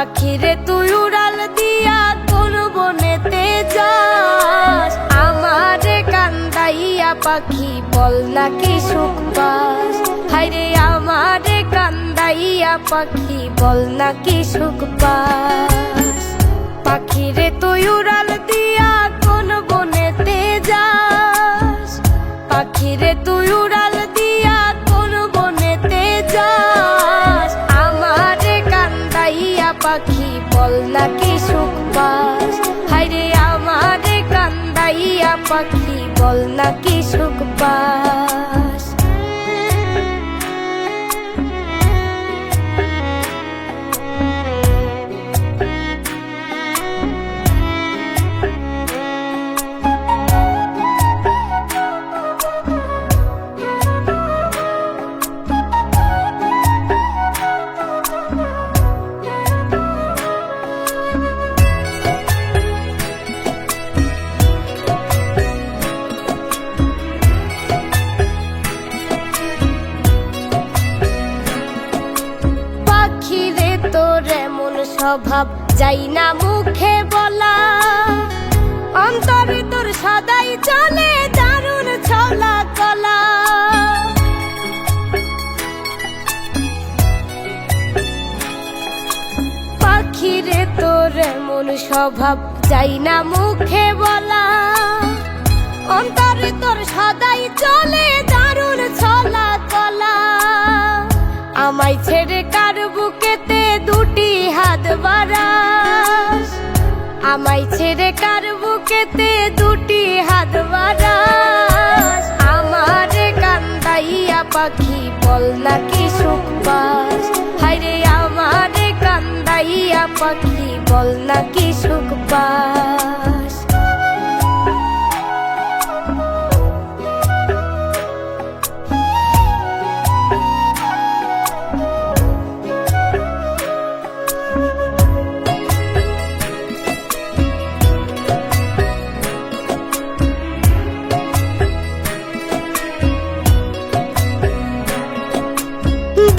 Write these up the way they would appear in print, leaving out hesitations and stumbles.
পাখিরে তুই উড়াল দিয়া কোন বনেতে যাস, আমারে কান্দাইয়া পাখি বল নাকি সুখ পাস। হায়রে আমারে কান্দাইয়া পাখি বল নাকি সুখ পাস। পাখিরে তুই উড়াল দিয়া কোন বনেতে যাস, পাখিরে তুই উড়াল দিয়া কোন বনেতে যাস, আমারে কান্দাইয়া পাখি বল নাকি সুখ পাস। হায়রে আমারে কান্দাইয়া পাখি বল নাকি সুখ পাস। স্বভাব যাই না মুখে বলা, অন্তরে তোর সদাই চলে দারুণ ছলা কলা। পাখিরে তোর এমন স্বভাব যাই না মুখে বলা, অন্তরে তোর সদাই চলে দারুণ ছলা কলা। আমায় ছেড়ে কার বুকেতে দুটি হাত বাড়াস, আমায় ছেড়ে কার বুকেতে দুটি হাত বাড়াস, আমারে কান্দাইয়া পাখি বল নাকি সুখ পাস। হায়রে আমারে কান্দাইয়া পাখি বল নাকি সুখ পাস।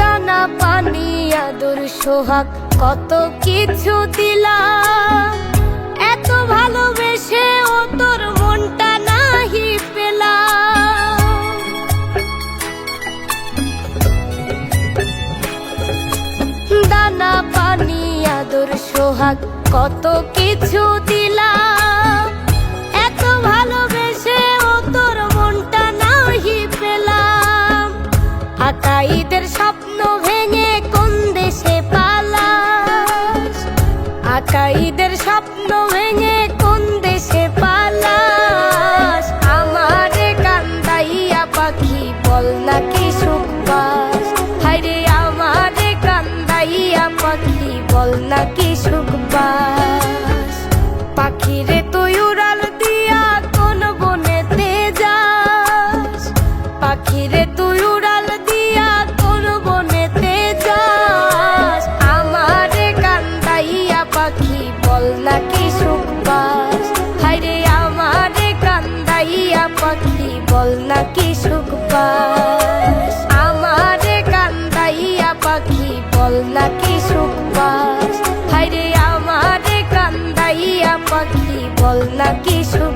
দানা পানি আদর সোহাগ কত কিছু দিলাম, এত ভালোবেসে ও তোর মনটা নাহি পেলাম। দানা পানি আদর সোহাগ কত কিছু দিলাম, এত ভালোবেসে ও তোর মনটা নাহি পেলাম। আকাইদের স্বপ্ন ভেঙে কোন দেশে পালাস, আকাইদের স্বপ্ন ভেঙে কোন দেশে পালাস, আমারে কান্দাইয়া পাখি বল নাকি সুখ পাস। হায়রে আমারে কান্দাইয়া পাখি বল নাকি সুখ পাস। পাখিরে তুই উড়াল দিয়া কোন বনেতে যাস, পাখিরে তুই উড়াল দিয়া কোন বনেতে যাস, আমারে কান্দাইয়া পাখি বল নাকি সুখ পাস। হায়রে আমারে কান্দাইয়া পাখি বল নাকি সুখ পাস। আমারে কান্দাইয়া পাখি বল নাকি সুখ পাস। হায়রে আমারে কান্দাইয়া পাখি বল নাকি সুখ